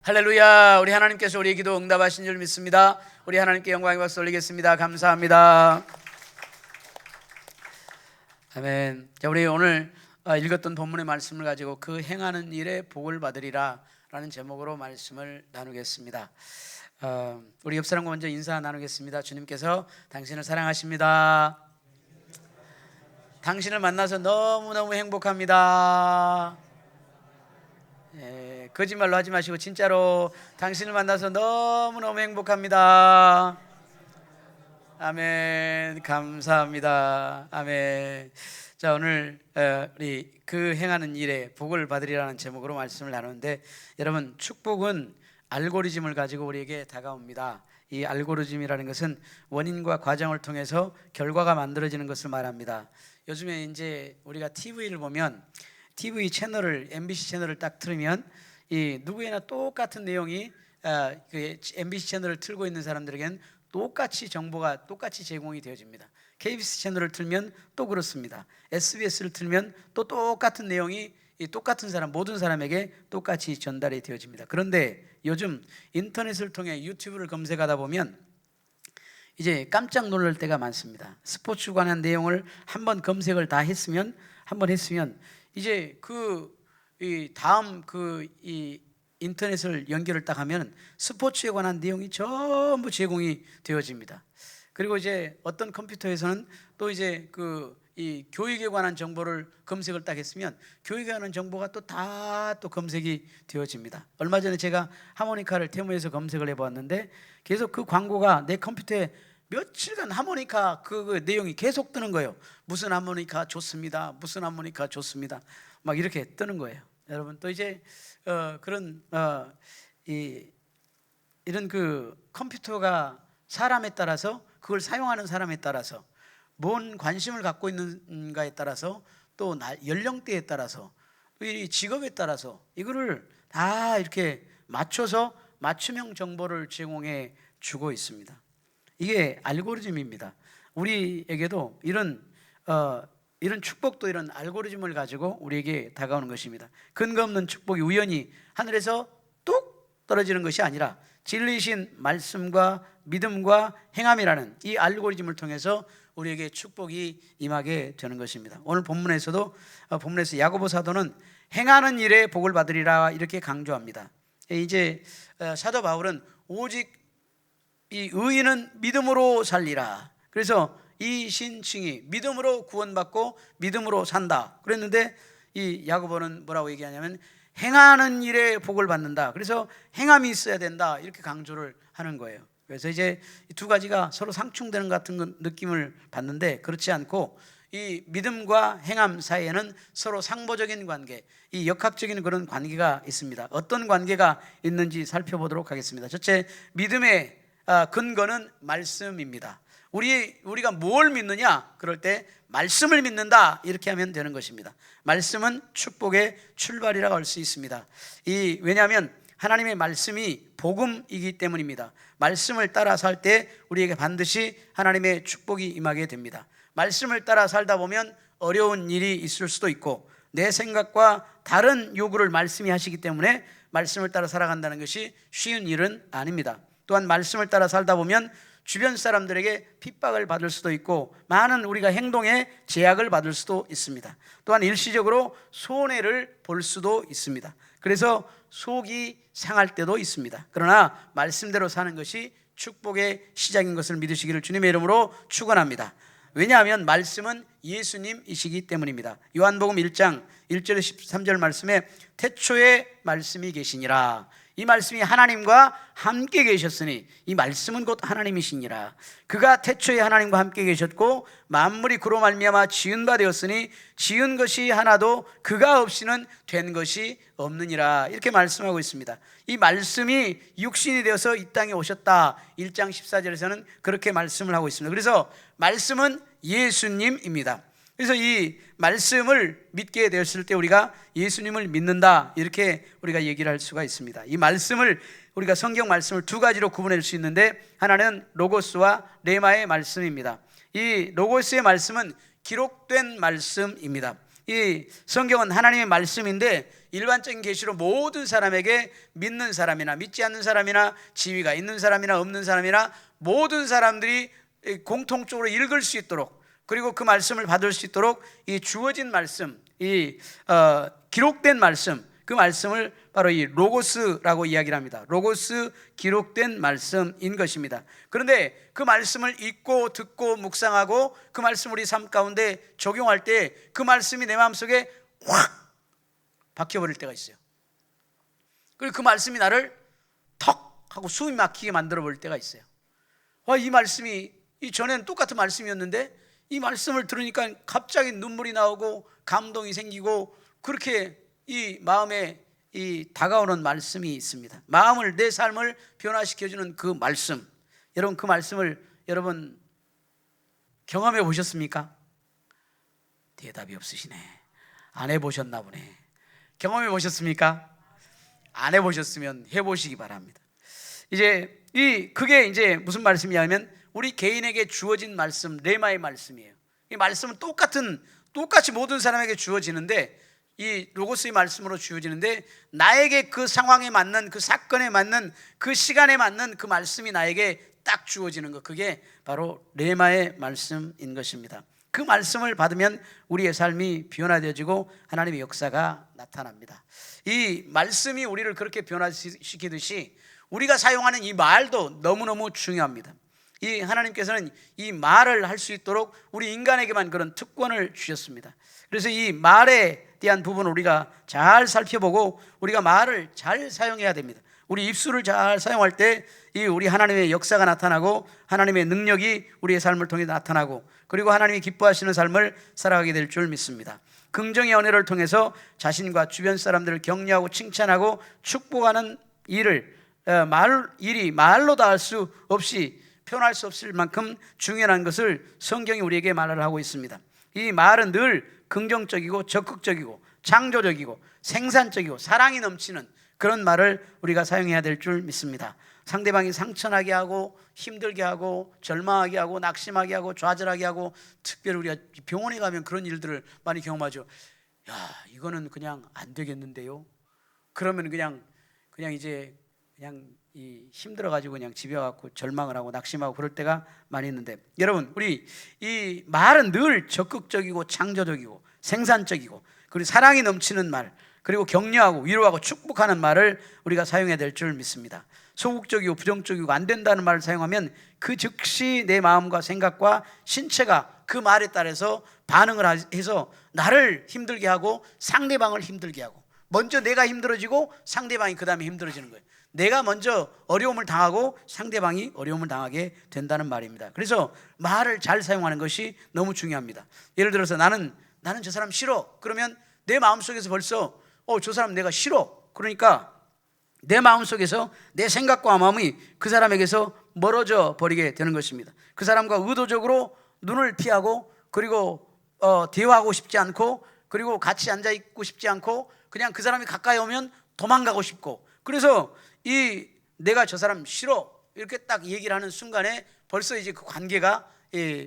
할렐루야. 우리 하나님께서 우리의 기도 응답하신 줄 믿습니다. 우리 하나님께 영광의 박수 올리겠습니다. 감사합니다. 아멘. 자, 우리 오늘 읽었던 본문의 말씀을 가지고 그 행하는 일에 복을 받으리라 라는 제목으로 말씀을 나누겠습니다. 우리 옆 사람과 먼저 인사 나누겠습니다. 주님께서 당신을 사랑하십니다. 당신을 만나서 너무너무 행복합니다. 거짓말로 하지 마시고 진짜로 당신을 만나서 너무너무 행복합니다. 아멘. 감사합니다. 아멘. 자, 오늘 우리 그 행하는 일에 복을 받으리라는 제목으로 말씀을 나누는데, 여러분, 축복은 알고리즘을 가지고 우리에게 다가옵니다. 이 알고리즘이라는 것은 원인과 과정을 통해서 결과가 만들어지는 것을 말합니다. 요즘에 이제 우리가 TV를 보면 TV 채널을, MBC 채널을 딱 틀으면 이 누구에나 똑같은 내용이 그 MBC 채널을 틀고 있는 사람들에겐 똑같이 정보가 똑같이 제공이 되어집니다. KBS 채널을 틀면 또 그렇습니다. SBS를 틀면 또 똑같은 내용이 이 똑같은 사람, 모든 사람에게 똑같이 전달이 되어집니다. 그런데 요즘 인터넷을 통해 유튜브를 검색하다 보면 이제 깜짝 놀랄 때가 많습니다. 스포츠 관한 내용을 한번 검색을 다 했으면, 이제 이 다음 이 인터넷을 연결을 딱 하면 스포츠에 관한 내용이 전부 제공이 되어집니다. 그리고 이제 어떤 컴퓨터에서는 또 이제 이 교육에 관한 정보를 검색을 딱 했으면 교육에 관한 정보가 또 다 또 검색이 되어집니다. 얼마 전에 제가 하모니카를 테무에서 검색을 해보았는데 계속 그 광고가 내 컴퓨터에 며칠간 하모니카 그 내용이 계속 뜨는 거예요. 무슨 하모니카 좋습니다. 무슨 하모니카 좋습니다. 막 이렇게 뜨는 거예요. 여러분, 또 이제 이런 컴퓨터가 사람에 따라서, 그걸 사용하는 사람에 따라서, 뭔 관심을 갖고 있는가에 따라서, 또 연령대에 따라서, 또 이 직업에 따라서 이거를 다 이렇게 맞춰서 맞춤형 정보를 제공해 주고 있습니다. 이게 알고리즘입니다. 우리에게도 이런 축복도 이런 알고리즘을 가지고 우리에게 다가오는 것입니다. 근거 없는 축복이 우연히 하늘에서 뚝 떨어지는 것이 아니라 진리신 말씀과 믿음과 행함이라는 이 알고리즘을 통해서 우리에게 축복이 임하게 되는 것입니다. 오늘 본문에서 야고보 사도는 행하는 일에 복을 받으리라 이렇게 강조합니다. 이제 사도 바울은 오직 이 의인은 믿음으로 살리라. 그래서 이 신칭이 믿음으로 구원받고 믿음으로 산다 그랬는데, 이 야고보는 뭐라고 얘기하냐면 행하는 일에 복을 받는다. 그래서 행함이 있어야 된다 이렇게 강조를 하는 거예요. 그래서 이제 이 두 가지가 서로 상충되는 같은 느낌을 받는데, 그렇지 않고 이 믿음과 행함 사이에는 서로 상보적인 관계, 이 역학적인 그런 관계가 있습니다. 어떤 관계가 있는지 살펴보도록 하겠습니다. 첫째, 믿음의 근거는 말씀입니다. 우리가 뭘 믿느냐? 그럴 때 말씀을 믿는다 이렇게 하면 되는 것입니다. 말씀은 축복의 출발이라고 할 수 있습니다. 왜냐하면 하나님의 말씀이 복음이기 때문입니다. 말씀을 따라 살 때 우리에게 반드시 하나님의 축복이 임하게 됩니다. 말씀을 따라 살다 보면 어려운 일이 있을 수도 있고, 내 생각과 다른 요구를 말씀이 하시기 때문에 말씀을 따라 살아간다는 것이 쉬운 일은 아닙니다. 또한 말씀을 따라 살다 보면 주변 사람들에게 핍박을 받을 수도 있고, 많은 우리가 행동에 제약을 받을 수도 있습니다. 또한 일시적으로 손해를 볼 수도 있습니다. 그래서 속이 상할 때도 있습니다. 그러나 말씀대로 사는 것이 축복의 시작인 것을 믿으시기를 주님의 이름으로 축원합니다. 왜냐하면 말씀은 예수님이시기 때문입니다. 요한복음 1장 1절에서 13절 말씀에 태초에 말씀이 계시니라. 이 말씀이 하나님과 함께 계셨으니 이 말씀은 곧 하나님이시니라. 그가 태초에 하나님과 함께 계셨고 만물이 그로 말미암아 지은 바 되었으니 지은 것이 하나도 그가 없이는 된 것이 없느니라. 이렇게 말씀하고 있습니다. 이 말씀이 육신이 되어서 이 땅에 오셨다. 1장 14절에서는 그렇게 말씀을 하고 있습니다. 그래서 말씀은 예수님입니다. 그래서 이 말씀을 믿게 되었을 때 우리가 예수님을 믿는다 이렇게 우리가 얘기를 할 수가 있습니다. 이 말씀을 우리가 성경 말씀을 두 가지로 구분할 수 있는데, 하나는 로고스와 레마의 말씀입니다. 이 로고스의 말씀은 기록된 말씀입니다. 이 성경은 하나님의 말씀인데 일반적인 계시로 모든 사람에게 믿는 사람이나 믿지 않는 사람이나 지위가 있는 사람이나 없는 사람이나 모든 사람들이 공통적으로 읽을 수 있도록, 그리고 그 말씀을 받을 수 있도록 이 주어진 말씀, 기록된 말씀, 그 말씀을 바로 이 로고스라고 이야기를 합니다. 로고스, 기록된 말씀인 것입니다. 그런데 그 말씀을 읽고 듣고 묵상하고 그 말씀을 우리 삶 가운데 적용할 때 그 말씀이 내 마음속에 확 박혀버릴 때가 있어요. 그리고 그 말씀이 나를 턱 하고 숨이 막히게 만들어 버릴 때가 있어요. 이 말씀이 이전에는 똑같은 말씀이었는데 이 말씀을 들으니까 갑자기 눈물이 나오고 감동이 생기고, 그렇게 이 마음에 이 다가오는 말씀이 있습니다. 마음을, 내 삶을 변화시켜주는 그 말씀, 여러분 그 말씀을 여러분 경험해 보셨습니까? 대답이 없으시네. 안 해보셨나 보네. 경험해 보셨습니까? 안 해보셨으면 해보시기 바랍니다. 그게 이제 무슨 말씀이냐면 우리 개인에게 주어진 말씀, 레마의 말씀이에요. 이 말씀은 똑같이 모든 사람에게 주어지는데, 이 로고스의 말씀으로 주어지는데, 나에게 그 상황에 맞는, 그 사건에 맞는, 그 시간에 맞는 그 말씀이 나에게 딱 주어지는 것, 그게 바로 레마의 말씀인 것입니다. 그 말씀을 받으면 우리의 삶이 변화되어지고 하나님의 역사가 나타납니다. 이 말씀이 우리를 그렇게 변화시키듯이 우리가 사용하는 이 말도 너무너무 중요합니다. 이 하나님께서는 이 말을 할 수 있도록 우리 인간에게만 그런 특권을 주셨습니다. 그래서 이 말에 대한 부분을 우리가 잘 살펴보고 우리가 말을 잘 사용해야 됩니다. 우리 입술을 잘 사용할 때 이 우리 하나님의 역사가 나타나고 하나님의 능력이 우리의 삶을 통해 나타나고, 그리고 하나님이 기뻐하시는 삶을 살아가게 될 줄 믿습니다. 긍정의 언어를 통해서 자신과 주변 사람들을 격려하고 칭찬하고 축복하는 일이 말로 다 할 수 없이 표현할 수 없을 만큼 중요한 것을 성경이 우리에게 말을 하고 있습니다. 이 말은 늘 긍정적이고 적극적이고 창조적이고 생산적이고 사랑이 넘치는 그런 말을 우리가 사용해야 될 줄 믿습니다. 상대방이 상처나게 하고 힘들게 하고 절망하게 하고 낙심하게 하고 좌절하게 하고, 특별히 우리가 병원에 가면 그런 일들을 많이 경험하죠. 이거는 그냥 안 되겠는데요. 그러면 그냥 힘들어가지고 그냥 집에 와갖고 절망을 하고 낙심하고 그럴 때가 많이 있는데, 여러분 우리 이 말은 늘 적극적이고 창조적이고 생산적이고 그리고 사랑이 넘치는 말, 그리고 격려하고 위로하고 축복하는 말을 우리가 사용해야 될 줄 믿습니다. 소극적이고 부정적이고 안 된다는 말을 사용하면 그 즉시 내 마음과 생각과 신체가 그 말에 따라서 반응을 해서 나를 힘들게 하고 상대방을 힘들게 하고, 먼저 내가 힘들어지고 상대방이 그 다음에 힘들어지는 거예요. 내가 먼저 어려움을 당하고 상대방이 어려움을 당하게 된다는 말입니다. 그래서 말을 잘 사용하는 것이 너무 중요합니다. 예를 들어서 나는 저 사람 싫어. 그러면 내 마음속에서 벌써 저 사람 내가 싫어. 그러니까 내 마음속에서 내 생각과 마음이 그 사람에게서 멀어져 버리게 되는 것입니다. 그 사람과 의도적으로 눈을 피하고, 그리고 대화하고 싶지 않고, 그리고 같이 앉아있고 싶지 않고, 그냥 그 사람이 가까이 오면 도망가고 싶고, 그래서 내가 저 사람 싫어 이렇게 딱 얘기를 하는 순간에 벌써 이제 그 관계가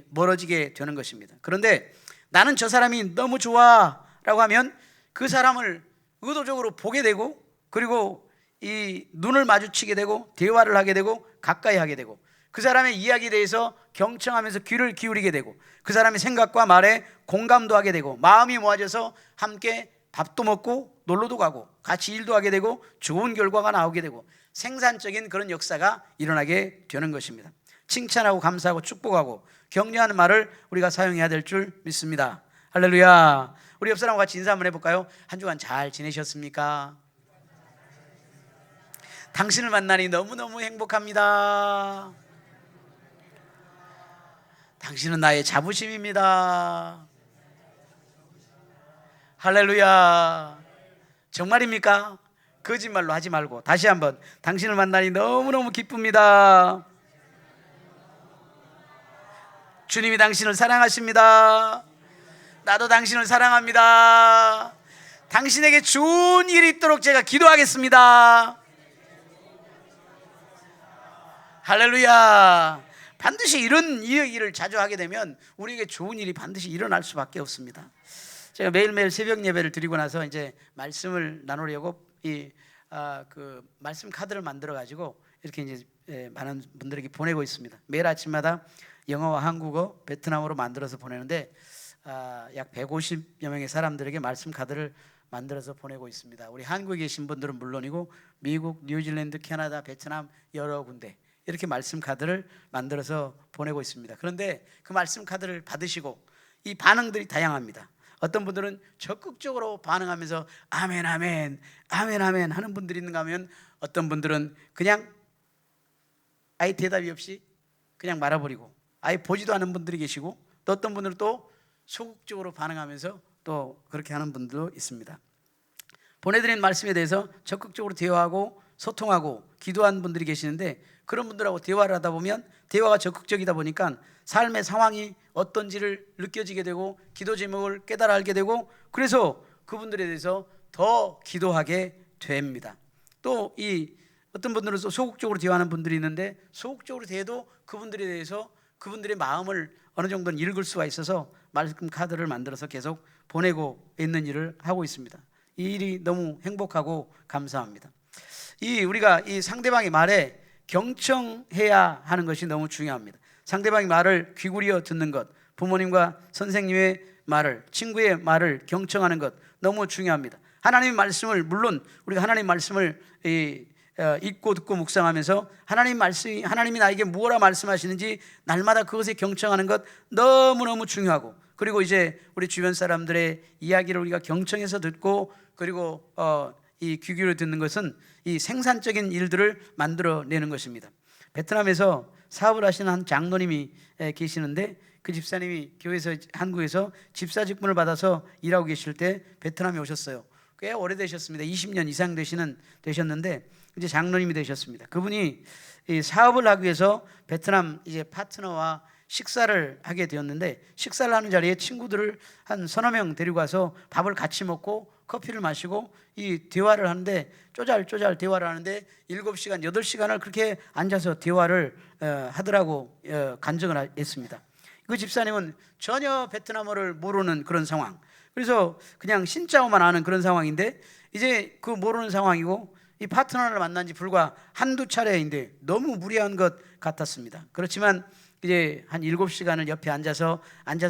멀어지게 되는 것입니다. 그런데 나는 저 사람이 너무 좋아 라고 하면 그 사람을 의도적으로 보게 되고, 그리고 이 눈을 마주치게 되고 대화를 하게 되고 가까이 하게 되고, 그 사람의 이야기에 대해서 경청하면서 귀를 기울이게 되고, 그 사람의 생각과 말에 공감도 하게 되고, 마음이 모아져서 함께 밥도 먹고 놀러도 가고 같이 일도 하게 되고 좋은 결과가 나오게 되고 생산적인 그런 역사가 일어나게 되는 것입니다. 칭찬하고 감사하고 축복하고 격려하는 말을 우리가 사용해야 될 줄 믿습니다. 할렐루야. 우리 옆 사람과 같이 인사 한번 해볼까요? 한 주간 잘 지내셨습니까? 당신을 만나니 너무너무 행복합니다. 당신은 나의 자부심입니다. 할렐루야. 정말입니까? 거짓말로 하지 말고 다시 한번, 당신을 만나니 너무너무 기쁩니다. 주님이 당신을 사랑하십니다. 나도 당신을 사랑합니다. 당신에게 좋은 일이 있도록 제가 기도하겠습니다. 할렐루야. 반드시 이런 이야기를 자주 하게 되면 우리에게 좋은 일이 반드시 일어날 수밖에 없습니다. 제가 매일매일 새벽 예배를 드리고 나서 이제 말씀을 나누려고 그 말씀 카드를 만들어 가지고 이렇게 이제 많은 분들에게 보내고 있습니다. 매일 아침마다 영어와 한국어, 베트남어로 만들어서 보내는데 약 150여 명의 사람들에게 말씀 카드를 만들어서 보내고 있습니다. 우리 한국에 계신 분들은 물론이고 미국, 뉴질랜드, 캐나다, 베트남 여러 군데 이렇게 말씀 카드를 만들어서 보내고 있습니다. 그런데 그 말씀 카드를 받으시고 이 반응들이 다양합니다. 어떤 분들은 적극적으로 반응하면서 아멘 아멘 아멘 아멘 하는 분들이 있는가 하면 어떤 분들은 그냥 아예 대답이 없이 그냥 말아버리고 아예 보지도 않은 분들이 계시고 또 어떤 분들은 또 소극적으로 반응하면서 또 그렇게 하는 분들도 있습니다. 보내드린 말씀에 대해서 적극적으로 대화하고 소통하고 기도하는 분들이 계시는데 그런 분들하고 대화를 하다 보면 대화가 적극적이다 보니까 삶의 상황이 어떤지를 느껴지게 되고 기도 제목을 깨달아 알게 되고 그래서 그분들에 대해서 더 기도하게 됩니다. 또 어떤 분들은 소극적으로 대화하는 분들이 있는데 소극적으로 대해도 그분들에 대해서 그분들의 마음을 어느 정도는 읽을 수가 있어서 말씀 카드를 만들어서 계속 보내고 있는 일을 하고 있습니다. 이 일이 너무 행복하고 감사합니다. 우리가 이 상대방의 말에 경청해야 하는 것이 너무 중요합니다. 상대방의 말을 귀구리어 듣는 것, 부모님과 선생님의 말을, 친구의 말을 경청하는 것 너무 중요합니다. 하나님의 말씀을 물론 우리가 하나님의 말씀을 읽고 듣고 묵상하면서 하나님이 나에게 무엇라 말씀하시는지 날마다 그것에 경청하는 것 너무너무 중요하고 그리고 이제 우리 주변 사람들의 이야기를 우리가 경청해서 듣고 그리고 이 귀 기울여 듣는 것은 이 생산적인 일들을 만들어내는 것입니다. 베트남에서 사업을 하시는 한 장로님이 계시는데 그 집사님이 교회에서 한국에서 집사 직분을 받아서 일하고 계실 때 베트남에 오셨어요. 꽤 오래되셨습니다. 20년 이상 되셨는데 이제 장로님이 되셨습니다. 그분이 이 사업을 하기 위해서 베트남 이제 파트너와 식사를 하게 되었는데 식사를 하는 자리에 친구들을 한 서너 명 데리고 가서 밥을 같이 먹고 커피를 마시고 이 대화를 하는데 쪼잘쪼잘 대화를 하는데 7시간, 8시간을 그렇게 앉아서 대화를 하더라고 간증을 했습니다. 그 집사님은 전혀 베트남어를 모르는 그런 상황, 그래서 그냥 신짜오만 아는 그런 상황인데 이제 그 모르는 상황이고 이 파트너를 만난 지 불과 한두 차례인데 너무 무리한 것 같았습니다. 그렇지만 이제 한 7시간을 옆에 앉아서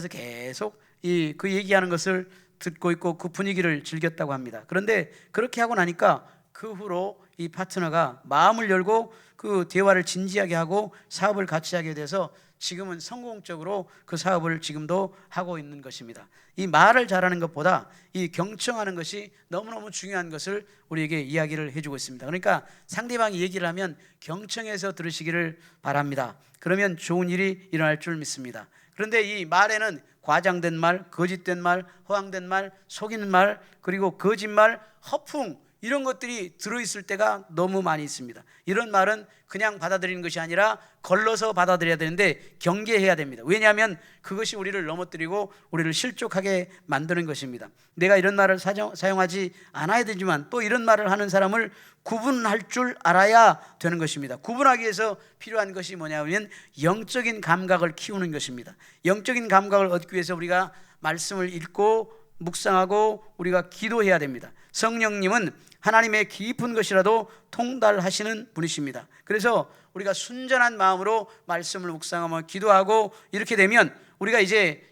계속 그 얘기하는 것을 듣고 있고 그 분위기를 즐겼다고 합니다. 그런데 그렇게 하고 나니까 그 후로 이 파트너가 마음을 열고 그 대화를 진지하게 하고 사업을 같이 하게 돼서 지금은 성공적으로 그 사업을 지금도 하고 있는 것입니다. 이 말을 잘하는 것보다 이 경청하는 것이 너무너무 중요한 것을 우리에게 이야기를 해주고 있습니다. 그러니까 상대방이 얘기를 하면 경청해서 들으시기를 바랍니다. 그러면 좋은 일이 일어날 줄 믿습니다. 그런데 이 말에는 과장된 말, 거짓된 말, 허황된 말, 속이는 말, 그리고 거짓말, 허풍 이런 것들이 들어있을 때가 너무 많이 있습니다. 이런 말은 그냥 받아들이는 것이 아니라 걸러서 받아들여야 되는데 경계해야 됩니다. 왜냐하면 그것이 우리를 넘어뜨리고 우리를 실족하게 만드는 것입니다. 내가 이런 말을 사용하지 않아야 되지만 또 이런 말을 하는 사람을 구분할 줄 알아야 되는 것입니다. 구분하기 위해서 필요한 것이 뭐냐면 영적인 감각을 키우는 것입니다. 영적인 감각을 얻기 위해서 우리가 말씀을 읽고 묵상하고 우리가 기도해야 됩니다. 성령님은 하나님의 깊은 것이라도 통달하시는 분이십니다. 그래서 우리가 순전한 마음으로 말씀을 묵상하며 기도하고 이렇게 되면 우리가 이제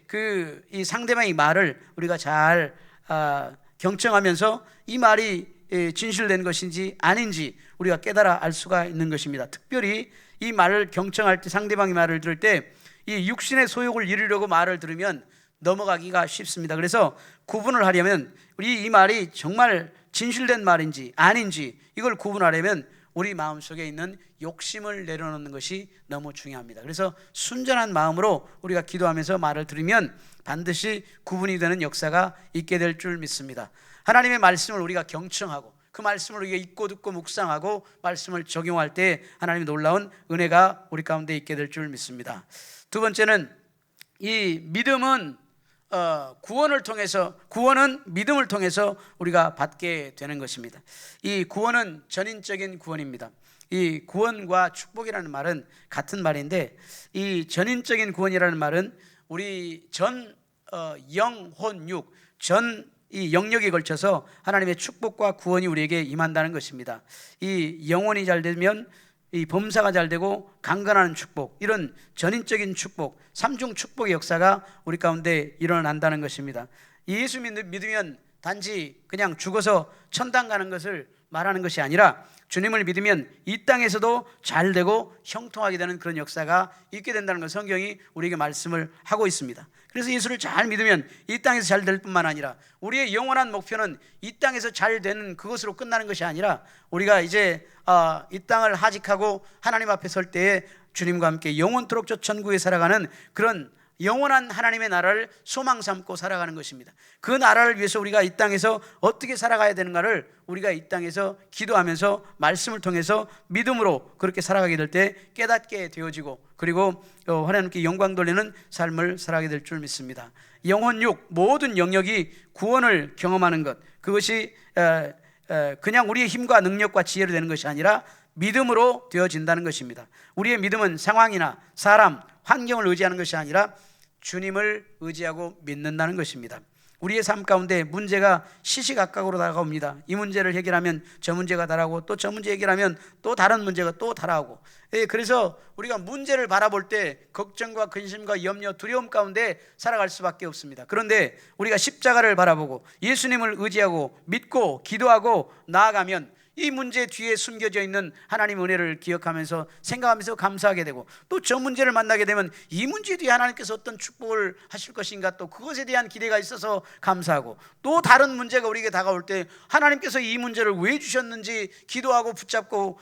이 상대방의 말을 우리가 잘 경청하면서 이 말이 진실된 것인지 아닌지 우리가 깨달아 알 수가 있는 것입니다. 특별히 이 말을 경청할 때 상대방의 말을 들을 때 이 육신의 소욕을 이루려고 말을 들으면 넘어가기가 쉽습니다. 그래서 구분을 하려면 우리 이 말이 정말 진실된 말인지 아닌지 이걸 구분하려면 우리 마음속에 있는 욕심을 내려놓는 것이 너무 중요합니다. 그래서 순전한 마음으로 우리가 기도하면서 말을 들으면 반드시 구분이 되는 역사가 있게 될 줄 믿습니다. 하나님의 말씀을 우리가 경청하고 그 말씀을 우리가 읽고 듣고 묵상하고 말씀을 적용할 때 하나님의 놀라운 은혜가 우리 가운데 있게 될 줄 믿습니다. 두 번째는 이 믿음은 구원은 믿음을 통해서 우리가 받게 되는 것입니다. 이 구원은 전인적인 구원입니다. 이 구원과 축복이라는 말은 같은 말인데 이 전인적인 구원이라는 말은 우리 전 영혼 육 전 이 영역에 걸쳐서 하나님의 축복과 구원이 우리에게 임한다는 것입니다. 이 영혼이 잘 되면 이 범사가 잘 되고 강건하는 축복, 이런 전인적인 축복, 삼중 축복의 역사가 우리 가운데 일어난다는 것입니다. 예수 믿으면 단지 그냥 죽어서 천당 가는 것을 말하는 것이 아니라 주님을 믿으면 이 땅에서도 잘 되고 형통하게 되는 그런 역사가 있게 된다는 걸 성경이 우리에게 말씀을 하고 있습니다. 그래서 예수를 잘 믿으면 이 땅에서 잘 될 뿐만 아니라 우리의 영원한 목표는 이 땅에서 잘 되는 그것으로 끝나는 것이 아니라 우리가 이제 이 땅을 하직하고 하나님 앞에 설 때에 주님과 함께 영원토록 저 천국에 살아가는 그런 영원한 하나님의 나라를 소망 삼고 살아가는 것입니다. 그 나라를 위해서 우리가 이 땅에서 어떻게 살아가야 되는가를 우리가 이 땅에서 기도하면서 말씀을 통해서 믿음으로 그렇게 살아가게 될 때 깨닫게 되어지고, 그리고 하나님께 영광 돌리는 삶을 살아가게 될 줄 믿습니다. 영혼육 모든 영역이 구원을 경험하는 것, 그것이 그냥 우리의 힘과 능력과 지혜로 되는 것이 아니라 믿음으로 되어진다는 것입니다. 우리의 믿음은 상황이나 사람, 환경을 의지하는 것이 아니라 주님을 의지하고 믿는다는 것입니다. 우리의 삶 가운데 문제가 시시각각으로 다가옵니다. 이 문제를 해결하면 저 문제가 다가오고 또 저 문제 해결하면 또 다른 문제가 또 다가오고, 그래서 우리가 문제를 바라볼 때 걱정과 근심과 염려, 두려움 가운데 살아갈 수밖에 없습니다. 그런데 우리가 십자가를 바라보고 예수님을 의지하고 믿고 기도하고 나아가면 이 문제 뒤에 숨겨져 있는 하나님의 은혜를 기억하면서 생각하면서 감사하게 되고, 또 저 문제를 만나게 되면 이 문제 뒤에 하나님께서 어떤 축복을 하실 것인가, 또 그것에 대한 기대가 있어서 감사하고, 또 다른 문제가 우리에게 다가올 때 하나님께서 이 문제를 왜 주셨는지 기도하고 붙잡고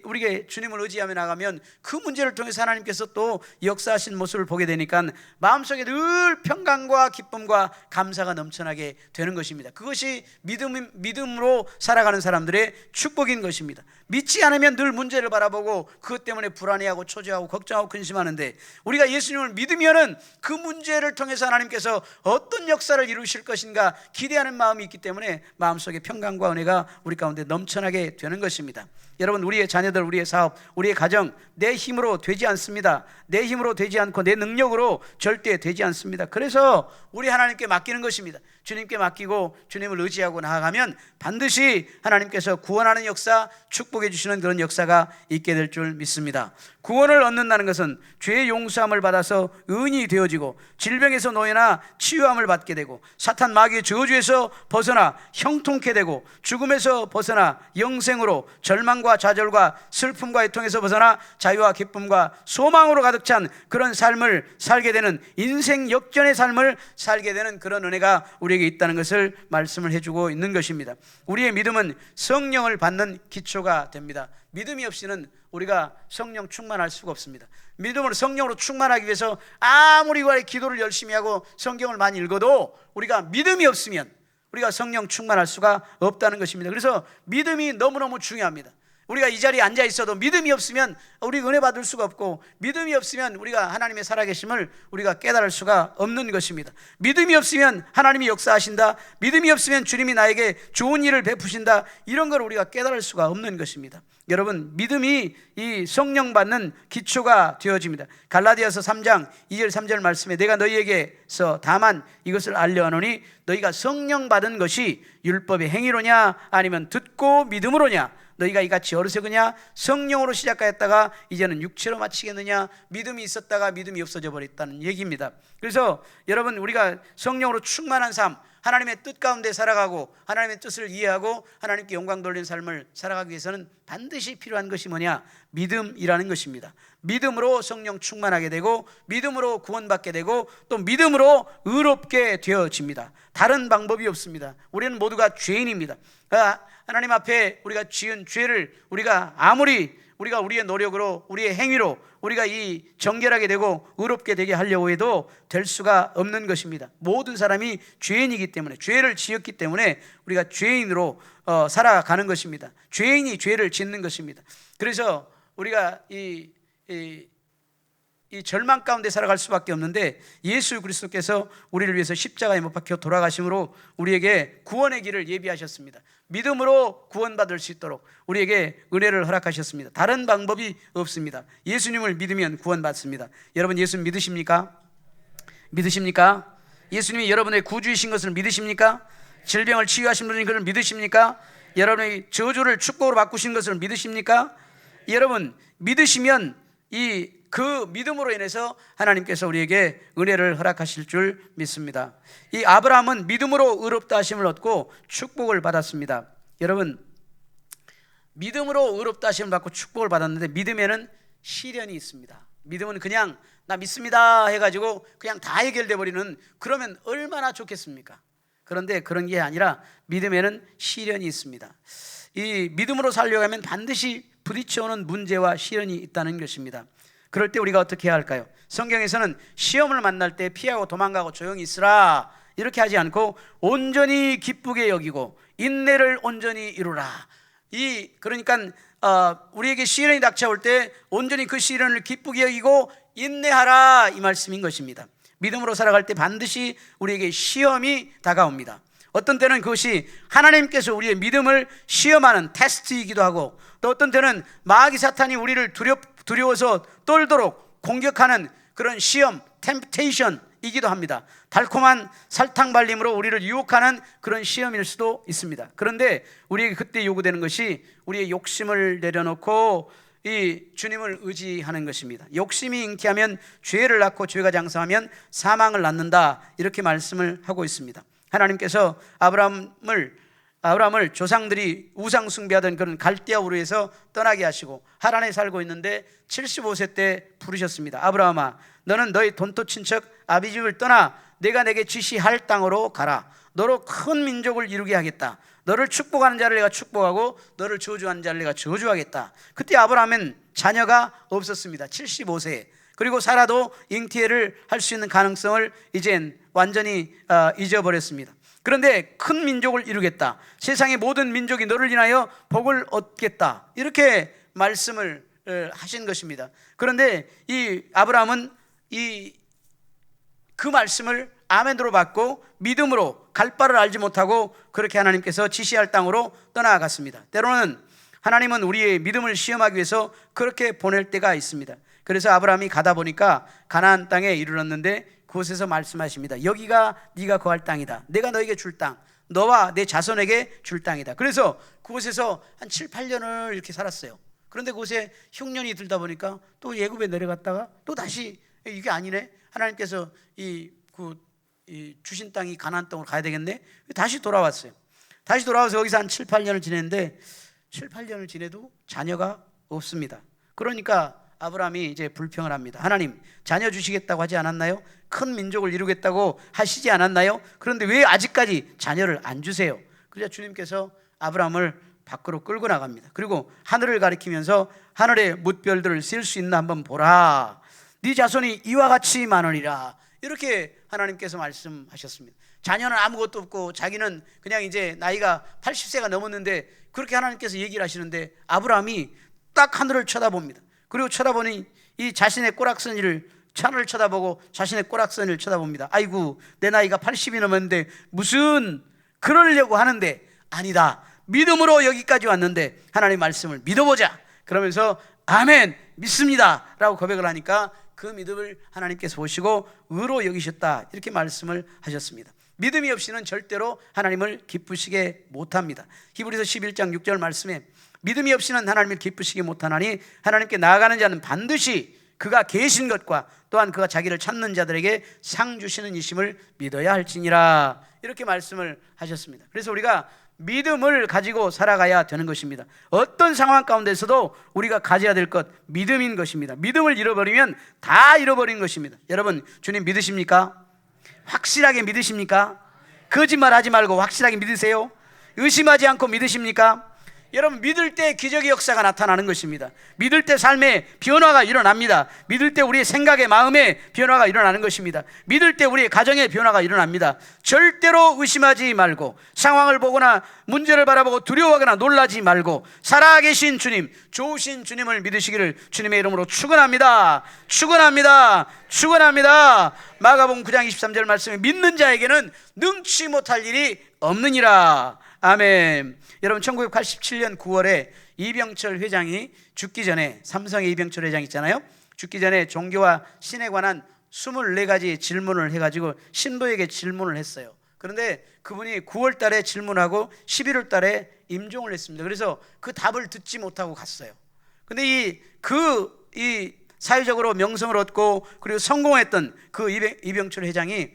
우리에게 주님을 의지하며 나가면 그 문제를 통해서 하나님께서 또 역사하신 모습을 보게 되니까 마음속에 늘 평강과 기쁨과 감사가 넘쳐나게 되는 것입니다. 그것이 믿음으로 살아가는 사람들의 축복인 것입니다. 믿지 않으면 늘 문제를 바라보고 그것 때문에 불안해하고 초조하고 걱정하고 근심하는데, 우리가 예수님을 믿으면은 그 문제를 통해서 하나님께서 어떤 역사를 이루실 것인가 기대하는 마음이 있기 때문에 마음속에 평강과 은혜가 우리 가운데 넘쳐나게 되는 것입니다. 여러분, 우리의 자녀들, 우리의 사업, 우리의 가정 내 힘으로 되지 않습니다. 내 힘으로 되지 않고 내 능력으로 절대 되지 않습니다. 그래서 우리 하나님께 맡기는 것입니다. 주님께 맡기고 주님을 의지하고 나아가면 반드시 하나님께서 구원하는 역사, 축복해 주시는 그런 역사가 있게 될 줄 믿습니다. 구원을 얻는다는 것은 죄의 용서함을 받아서 의인이 되어지고 질병에서 노예나 치유함을 받게 되고 사탄 마귀의 저주에서 벗어나 형통케 되고 죽음에서 벗어나 영생으로, 절망과 좌절과 슬픔과 애통에서 벗어나 자유와 기쁨과 소망으로 가득 찬 그런 삶을 살게 되는, 인생 역전의 삶을 살게 되는 그런 은혜가 우리에게 있다는 것을 말씀을 해주고 있는 것입니다. 우리의 믿음은 성령을 받는 기초가 됩니다. 믿음이 없이는 우리가 성령 충만할 수가 없습니다. 믿음으로 성령으로 충만하기 위해서 아무리 기도를 열심히 하고 성경을 많이 읽어도 우리가 믿음이 없으면 우리가 성령 충만할 수가 없다는 것입니다. 그래서 믿음이 너무너무 중요합니다. 우리가 이 자리에 앉아 있어도 믿음이 없으면 우리 은혜 받을 수가 없고, 믿음이 없으면 우리가 하나님의 살아계심을 우리가 깨달을 수가 없는 것입니다. 믿음이 없으면 하나님이 역사하신다, 믿음이 없으면 주님이 나에게 좋은 일을 베푸신다, 이런 걸 우리가 깨달을 수가 없는 것입니다. 여러분, 믿음이 이 성령 받는 기초가 되어집니다. 갈라디아서 3장 2절 3절 말씀에 내가 너희에게서 다만 이것을 알려하노니 너희가 성령 받은 것이 율법의 행위로냐 아니면 듣고 믿음으로냐, 너희가 이같이 어리석으냐, 성령으로 시작하였다가 이제는 육체로 마치겠느냐, 믿음이 있었다가 믿음이 없어져 버렸다는 얘기입니다. 그래서 여러분, 우리가 성령으로 충만한 삶, 하나님의 뜻 가운데 살아가고 하나님의 뜻을 이해하고 하나님께 영광 돌리는 삶을 살아가기 위해서는 반드시 필요한 것이 뭐냐? 믿음이라는 것입니다. 믿음으로 성령 충만하게 되고 믿음으로 구원받게 되고 또 믿음으로 의롭게 되어집니다. 다른 방법이 없습니다. 우리는 모두가 죄인입니다. 하나님 앞에 우리가 지은 죄를 우리가 아무리 우리가 우리의 노력으로 우리의 행위로 우리가 이 정결하게 되고 의롭게 되게 하려고 해도 될 수가 없는 것입니다. 모든 사람이 죄인이기 때문에, 죄를 지었기 때문에 우리가 죄인으로 살아가는 것입니다. 죄인이 죄를 짓는 것입니다. 그래서 우리가 이 절망 가운데 살아갈 수밖에 없는데, 예수 그리스도께서 우리를 위해서 십자가에 못 박혀 돌아가심으로 우리에게 구원의 길을 예비하셨습니다. 믿음으로 구원받을 수 있도록 우리에게 은혜를 허락하셨습니다. 다른 방법이 없습니다. 예수님을 믿으면 구원받습니다. 여러분, 예수 믿으십니까? 믿으십니까? 예수님이 여러분의 구주이신 것을 믿으십니까? 질병을 치유하신 분이 그걸 믿으십니까? 여러분의 저주를 축복으로 바꾸신 것을 믿으십니까? 여러분 믿으시면 그 믿음으로 인해서 하나님께서 우리에게 은혜를 허락하실 줄 믿습니다. 이 아브라함은 믿음으로 의롭다 하심을 얻고 축복을 받았습니다. 여러분 믿음으로 의롭다 하심을 받고 축복을 받았는데 믿음에는 시련이 있습니다. 믿음은 그냥 나 믿습니다 해가지고 그냥 다 해결돼 버리는, 그러면 얼마나 좋겠습니까? 그런데 그런 게 아니라 믿음에는 시련이 있습니다. 이 믿음으로 살려고 하면 반드시 부딪혀오는 문제와 시련이 있다는 것입니다. 그럴 때 우리가 어떻게 해야 할까요? 성경에서는 시험을 만날 때 피하고 도망가고 조용히 있으라 이렇게 하지 않고 온전히 기쁘게 여기고 인내를 온전히 이루라. 그러니까 우리에게 시련이 닥쳐올 때 온전히 그 시련을 기쁘게 여기고 인내하라 이 말씀인 것입니다. 믿음으로 살아갈 때 반드시 우리에게 시험이 다가옵니다. 어떤 때는 그것이 하나님께서 우리의 믿음을 시험하는 테스트이기도 하고, 또 어떤 때는 마귀 사탄이 우리를 두려워서 떨도록 공격하는 그런 시험, 템프테이션이기도 합니다. 달콤한 설탕 발림으로 우리를 유혹하는 그런 시험일 수도 있습니다. 그런데 우리에게 그때 요구되는 것이 우리의 욕심을 내려놓고 이 주님을 의지하는 것입니다. 욕심이 잉태하면 죄를 낳고 죄가 장성하면 사망을 낳는다 이렇게 말씀을 하고 있습니다. 하나님께서 아브라함을 조상들이 우상 숭배하던 그런 갈대아 우르에서 떠나게 하시고 하란에 살고 있는데 75세 때 부르셨습니다. 아브라함아, 너는 너희 돈토 친척 아비 집을 떠나 내가 내게 지시할 땅으로 가라. 너로 큰 민족을 이루게 하겠다. 너를 축복하는 자를 내가 축복하고 너를 저주하는 자를 내가 저주하겠다. 그때 아브라함은 자녀가 없었습니다. 75세. 그리고 사라도 잉태를 할 수 있는 가능성을 이젠 완전히 잊어버렸습니다. 그런데 큰 민족을 이루겠다. 세상의 모든 민족이 너를 인하여 복을 얻겠다. 이렇게 말씀을 하신 것입니다. 그런데 이 아브라함은 그 말씀을 아멘으로 받고 믿음으로 갈 바를 알지 못하고 그렇게 하나님께서 지시할 땅으로 떠나갔습니다. 때로는 하나님은 우리의 믿음을 시험하기 위해서 그렇게 보낼 때가 있습니다. 그래서 아브라함이 가다 보니까 가나안 땅에 이르렀는데 그곳에서 말씀하십니다. 여기가 네가 거할 땅이다. 내가 너에게 줄 땅, 너와 내 자손에게 줄 땅이다. 그래서 그곳에서 한 7, 8년을 이렇게 살았어요. 그런데 그곳에 흉년이 들다 보니까 또 애굽에 내려갔다가 또 다시 이게 아니네. 하나님께서 이 주신 땅이 가나안 땅으로 가야 되겠네. 다시 돌아왔어요. 다시 돌아와서 여기서 한 7, 8년을 지냈는데 7, 8년을 지내도 자녀가 없습니다. 그러니까 아브라함이 이제 불평을 합니다. 하나님, 자녀 주시겠다고 하지 않았나요? 큰 민족을 이루겠다고 하시지 않았나요? 그런데 왜 아직까지 자녀를 안 주세요? 그래서 주님께서 아브라함을 밖으로 끌고 나갑니다. 그리고 하늘을 가리키면서 하늘의 뭇별들을 셀 수 있나 한번 보라. 네 자손이 이와 같이 많으리라. 이렇게 하나님께서 말씀하셨습니다. 자녀는 아무것도 없고 자기는 그냥 이제 나이가 80세가 넘었는데 그렇게 하나님께서 얘기를 하시는데 아브라함이 딱 하늘을 쳐다봅니다. 그리고 쳐다보니 이 자신의 꼬락서니를 하늘을 쳐다보고 자신의 꼬락서니를 쳐다봅니다. 아이고, 내 나이가 80이 넘었는데 무슨 그러려고 하는데 아니다. 믿음으로 여기까지 왔는데 하나님의 말씀을 믿어보자. 그러면서 아멘, 믿습니다 라고 고백을 하니까 그 믿음을 하나님께서 보시고 의로 여기셨다 이렇게 말씀을 하셨습니다. 믿음이 없이는 절대로 하나님을 기쁘시게 못합니다. 히브리서 11장 6절 말씀에 믿음이 없이는 하나님을 기쁘시게 못하나니 하나님께 나아가는 자는 반드시 그가 계신 것과 또한 그가 자기를 찾는 자들에게 상 주시는 이심을 믿어야 할지니라 이렇게 말씀을 하셨습니다. 그래서 우리가 믿음을 가지고 살아가야 되는 것입니다. 어떤 상황 가운데서도 우리가 가져야 될 것 믿음인 것입니다. 믿음을 잃어버리면 다 잃어버린 것입니다. 여러분, 주님 믿으십니까? 확실하게 믿으십니까? 거짓말하지 말고 확실하게 믿으세요. 의심하지 않고 믿으십니까? 여러분, 믿을 때 기적의 역사가 나타나는 것입니다. 믿을 때 삶에 변화가 일어납니다. 믿을 때 우리의 생각에 마음에 변화가 일어나는 것입니다. 믿을 때 우리의 가정에 변화가 일어납니다. 절대로 의심하지 말고 상황을 보거나 문제를 바라보고 두려워하거나 놀라지 말고 살아계신 주님, 좋으신 주님을 믿으시기를 주님의 이름으로 축원합니다. 축원합니다. 축원합니다. 마가복음 9장 23절 말씀에 믿는 자에게는 능치 못할 일이 없느니라. 아멘. 여러분, 1987년 9월에 이병철 회장이 죽기 전에, 삼성의 이병철 회장 있잖아요. 죽기 전에 종교와 신에 관한 24가지 질문을 해가지고 신부에게 질문을 했어요. 그런데 그분이 9월 달에 질문하고 11월 달에 임종을 했습니다. 그래서 그 답을 듣지 못하고 갔어요. 근데 이 사회적으로 명성을 얻고 그리고 성공했던 그 이병철 회장이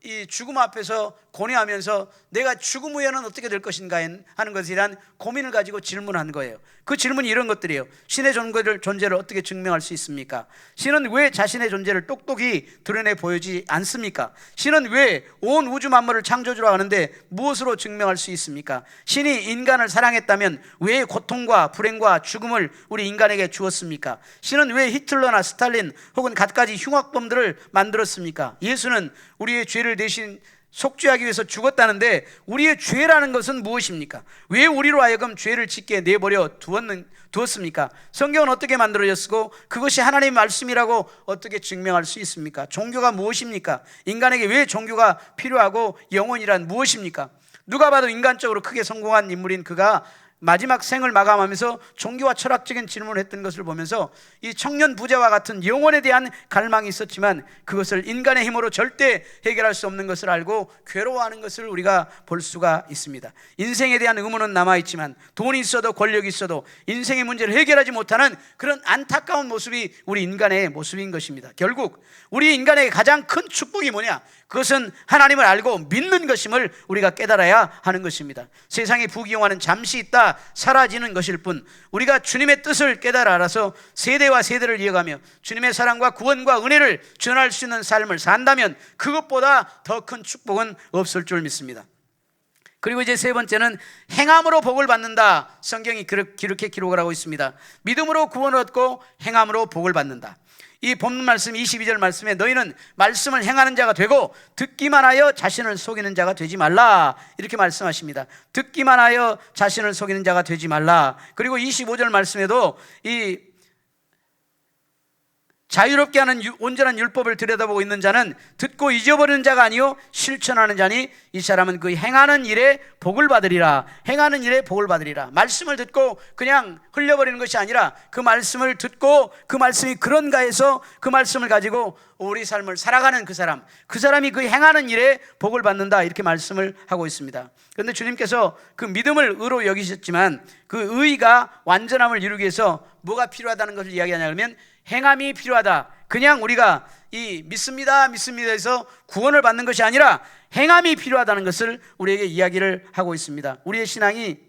이 죽음 앞에서 고뇌하면서 내가 죽음 후에는 어떻게 될 것인가 하는 것에 대한 고민을 가지고 질문한 거예요. 그 질문이 이런 것들이에요. 신의 존재를 어떻게 증명할 수 있습니까? 신은 왜 자신의 존재를 똑똑히 드러내 보이지 않습니까? 신은 왜 온 우주 만물을 창조주로 하는데 무엇으로 증명할 수 있습니까? 신이 인간을 사랑했다면 왜 고통과 불행과 죽음을 우리 인간에게 주었습니까? 신은 왜 히틀러나 스탈린 혹은 갖가지 흉악범들을 만들었습니까? 예수는 우리의 죄를 대신 속죄하기 위해서 죽었다는데 우리의 죄라는 것은 무엇입니까? 왜 우리로 하여금 죄를 짓게 내버려 두었습니까? 성경은 어떻게 만들어졌고 그것이 하나님의 말씀이라고 어떻게 증명할 수 있습니까? 종교가 무엇입니까? 인간에게 왜 종교가 필요하고 영혼이란 무엇입니까? 누가 봐도 인간적으로 크게 성공한 인물인 그가 마지막 생을 마감하면서 종교와 철학적인 질문을 했던 것을 보면서 이 청년 부자와 같은 영혼에 대한 갈망이 있었지만 그것을 인간의 힘으로 절대 해결할 수 없는 것을 알고 괴로워하는 것을 우리가 볼 수가 있습니다. 인생에 대한 의문은 남아있지만 돈이 있어도 권력이 있어도 인생의 문제를 해결하지 못하는 그런 안타까운 모습이 우리 인간의 모습인 것입니다. 결국 우리 인간의 가장 큰 축복이 뭐냐? 그것은 하나님을 알고 믿는 것임을 우리가 깨달아야 하는 것입니다. 세상의 부귀영화는 잠시 있다 사라지는 것일 뿐 우리가 주님의 뜻을 깨달아 알아서 세대와 세대를 이어가며 주님의 사랑과 구원과 은혜를 전할 수 있는 삶을 산다면 그것보다 더 큰 축복은 없을 줄 믿습니다. 그리고 이제 세 번째는 행함으로 복을 받는다. 성경이 그렇게 기록을 하고 있습니다. 믿음으로 구원을 얻고 행함으로 복을 받는다. 이 본문 말씀 22절 말씀에 너희는 말씀을 행하는 자가 되고 듣기만 하여 자신을 속이는 자가 되지 말라 이렇게 말씀하십니다. 듣기만 하여 자신을 속이는 자가 되지 말라. 그리고 25절 말씀에도 이 자유롭게 하는 온전한 율법을 들여다보고 있는 자는 듣고 잊어버리는 자가 아니요 실천하는 자니 이 사람은 그 행하는 일에 복을 받으리라. 행하는 일에 복을 받으리라. 말씀을 듣고 그냥 흘려버리는 것이 아니라 그 말씀을 듣고 그 말씀이 그런가 해서 그 말씀을 가지고 우리 삶을 살아가는 그 사람이 그 행하는 일에 복을 받는다 이렇게 말씀을 하고 있습니다. 그런데 주님께서 그 믿음을 의로 여기셨지만 그 의가 완전함을 이루기 위해서 뭐가 필요하다는 것을 이야기하냐면 행함이 필요하다. 그냥 우리가 이 믿습니다 해서 구원을 받는 것이 아니라 행함이 필요하다는 것을 우리에게 이야기를 하고 있습니다. 우리의 신앙이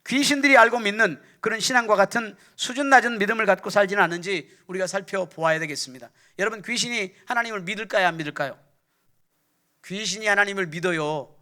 귀신들이 알고 믿는 그런 신앙과 같은 수준 낮은 믿음을 갖고 살지는 않는지 우리가 살펴보아야 되겠습니다. 여러분, 귀신이 하나님을 믿을까요, 안 믿을까요? 귀신이 하나님을 믿어요.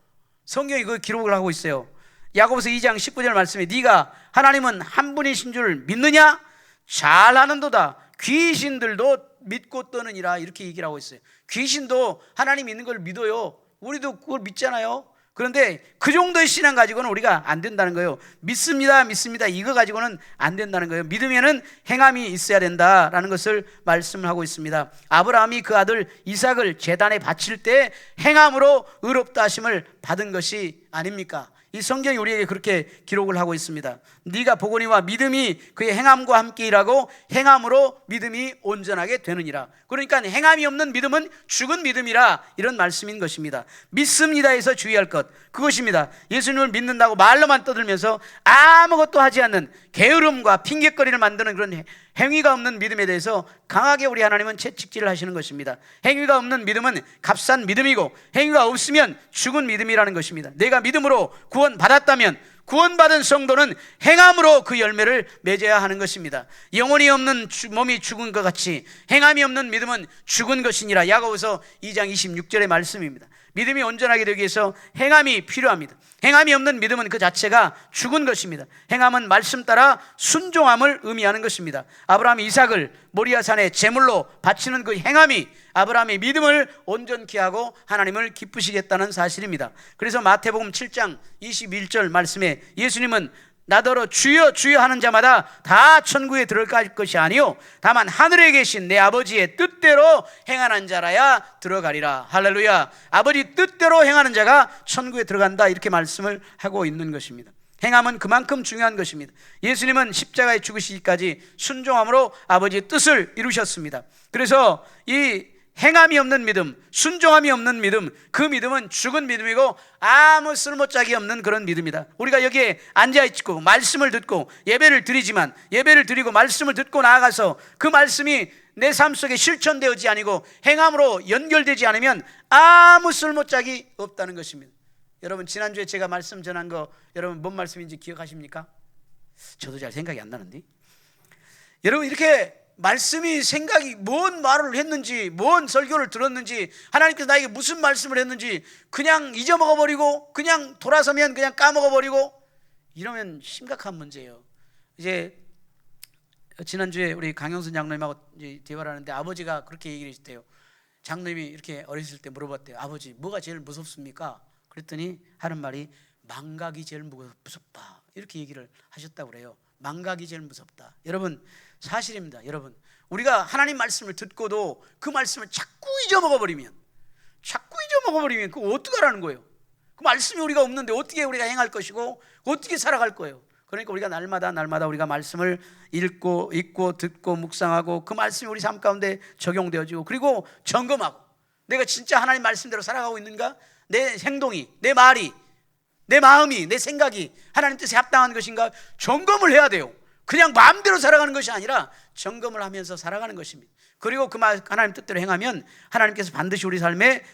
성경이 그 기록을 하고 있어요. 야고보서 2장 19절 말씀에 네가 하나님은 한 분이신 줄 믿느냐? 잘하는도다. 귀신들도 믿고 떠느니라 이렇게 얘기를 하고 있어요. 귀신도 하나님 있는 걸 믿어요. 우리도 그걸 믿잖아요. 그런데 그 정도의 신앙 가지고는 우리가 안 된다는 거예요. 믿습니다 이거 가지고는 안 된다는 거예요. 믿으면은 행함이 있어야 된다라는 것을 말씀을 하고 있습니다. 아브라함이 그 아들 이삭을 제단에 바칠 때 행함으로 의롭다 하심을 받은 것이 아닙니까? 이 성경이 우리에게 그렇게 기록을 하고 있습니다. 네가 보거니와 믿음이 그의 행함과 함께 일하고 행함으로 믿음이 온전하게 되느니라. 그러니까 행함이 없는 믿음은 죽은 믿음이라 이런 말씀인 것입니다. 믿습니다 해서 주의할 것 그것입니다. 예수님을 믿는다고 말로만 떠들면서 아무것도 하지 않는 게으름과 핑계거리를 만드는 그런 행위가 없는 믿음에 대해서 강하게 우리 하나님은 채찍질을 하시는 것입니다. 행위가 없는 믿음은 값싼 믿음이고 행위가 없으면 죽은 믿음이라는 것입니다. 내가 믿음으로 구원받았다면 구원받은 성도는 행함으로 그 열매를 맺어야 하는 것입니다. 영혼이 없는 몸이 죽은 것 같이 행함이 없는 믿음은 죽은 것이니라. 야고보서 2장 26절의 말씀입니다. 믿음이 온전하게 되기 위해서 행함이 필요합니다. 행함이 없는 믿음은 그 자체가 죽은 것입니다. 행함은 말씀 따라 순종함을 의미하는 것입니다. 아브라함이 이삭을 모리아산에 제물로 바치는 그 행함이 아브라함의 믿음을 온전케 하고 하나님을 기쁘시겠다는 사실입니다. 그래서 마태복음 7장 21절 말씀에 예수님은 나더러 주여 주여 하는 자마다 다 천국에 들어갈 것이 아니요 다만 하늘에 계신 내 아버지의 뜻대로 행하는 자라야 들어가리라. 할렐루야. 아버지 뜻대로 행하는 자가 천국에 들어간다 이렇게 말씀을 하고 있는 것입니다. 행함은 그만큼 중요한 것입니다. 예수님은 십자가에 죽으시기까지 순종함으로 아버지의 뜻을 이루셨습니다. 그래서 이 행함이 없는 믿음, 순종함이 없는 믿음, 그 믿음은 죽은 믿음이고 아무 쓸모짝이 없는 그런 믿음이다. 우리가 여기에 앉아있고 말씀을 듣고 예배를 드리지만, 예배를 드리고 말씀을 듣고 나아가서 그 말씀이 내 삶 속에 실천되지 아니고 행함으로 연결되지 않으면 아무 쓸모짝이 없다는 것입니다. 여러분, 지난주에 제가 말씀 전한 거 여러분 뭔 말씀인지 기억하십니까? 저도 잘 생각이 안 나는데, 여러분, 이렇게 말씀이 생각이 뭔 말을 했는지, 뭔 설교를 들었는지, 하나님께서 나에게 무슨 말씀을 했는지 그냥 잊어먹어버리고 그냥 돌아서면 그냥 까먹어버리고 이러면 심각한 문제예요. 이제 지난주에 우리 강영순 장로님하고 이제 대화를 하는데 아버지가 그렇게 얘기를 했대요. 장로님이 이렇게 어렸을 때 물어봤대요. 아버지, 뭐가 제일 무섭습니까? 그랬더니 하는 말이 망각이 제일 무섭다, 이렇게 얘기를 하셨다고 그래요. 망각이 제일 무섭다. 여러분, 사실입니다. 여러분, 우리가 하나님 말씀을 듣고도 그 말씀을 자꾸 잊어먹어버리면 그거 어떡하라는 거예요? 그 말씀이 우리가 없는데 어떻게 우리가 행할 것이고 어떻게 살아갈 거예요? 그러니까 우리가 날마다 우리가 말씀을 읽고 듣고 묵상하고 그 말씀이 우리 삶 가운데 적용되어지고, 그리고 점검하고 내가 진짜 하나님 말씀대로 살아가고 있는가? 내 행동이, 내 말이, 내 마음이, 내 생각이 하나님 뜻에 합당한 것인가? 점검을 해야 돼요. 그냥 마음대로 살아가는 것이 아니라 점검을 하면서 살아가는 것입니다. 그리고 그 말 하나님 뜻대로 행하면 하나님께서 반드시 우리 삶을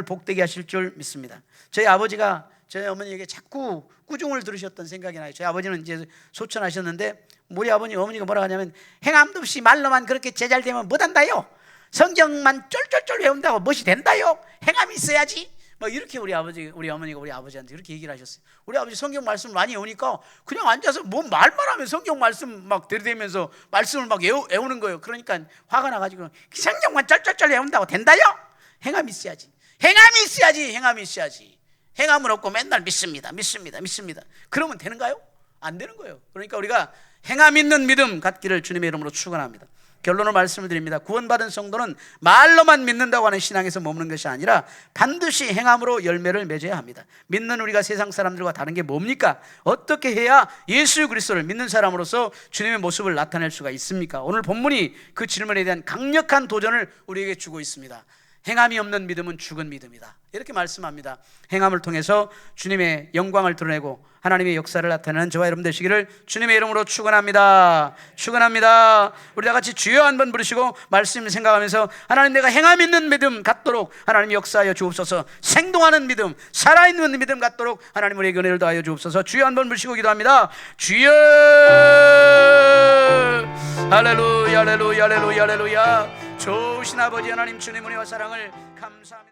복되게 하실 줄 믿습니다. 저희 아버지가 저희 어머니에게 자꾸 꾸중을 들으셨던 생각이 나요. 저희 아버지는 이제 소천하셨는데 우리 어머니가 뭐라 하냐면, 행함도 없이 말로만 그렇게 제잘되면 못한다요. 성경만 쫄쫄쫄 외운다고 무엇이 된다요. 행함이 있어야지. 뭐 이렇게 우리 어머니가 우리 아버지한테 이렇게 얘기를 하셨어요. 우리 아버지 성경 말씀을 많이 외우니까 그냥 앉아서 뭐 말만 하면 성경 말씀 막 들이대면서 말씀을 막 외우는 거예요. 그러니까 화가 나가지고, 성경만 쩔쩔쩔 외운다고 된다요? 행함이 있어야지. 행함은 없고 맨날 믿습니다. 그러면 되는가요? 안 되는 거예요. 그러니까 우리가 행함 있는 믿음 갖기를 주님의 이름으로 축원합니다. 결론을 말씀을 드립니다. 구원받은 성도는 말로만 믿는다고 하는 신앙에서 머무는 것이 아니라 반드시 행함으로 열매를 맺어야 합니다. 믿는 우리가 세상 사람들과 다른 게 뭡니까? 어떻게 해야 예수 그리스도를 믿는 사람으로서 주님의 모습을 나타낼 수가 있습니까? 오늘 본문이 그 질문에 대한 강력한 도전을 우리에게 주고 있습니다. 행함이 없는 믿음은 죽은 믿음이다, 이렇게 말씀합니다. 행함을 통해서 주님의 영광을 드러내고 하나님의 역사를 나타내는 저와 여러분 되시기를 주님의 이름으로 축원합니다. 우리 다 같이 주여 한번 부르시고 말씀 생각하면서, 하나님, 내가 행함 있는 믿음 갖도록 하나님 역사하여 주옵소서. 생동하는 믿음, 살아있는 믿음 갖도록 하나님 우리에게 은혜를 더하여 주옵소서. 주여 한번 부르시고 기도합니다. 주여. 할렐루야. 좋으신 아버지 하나님, 주님 은혜와 사랑을 감사합니다.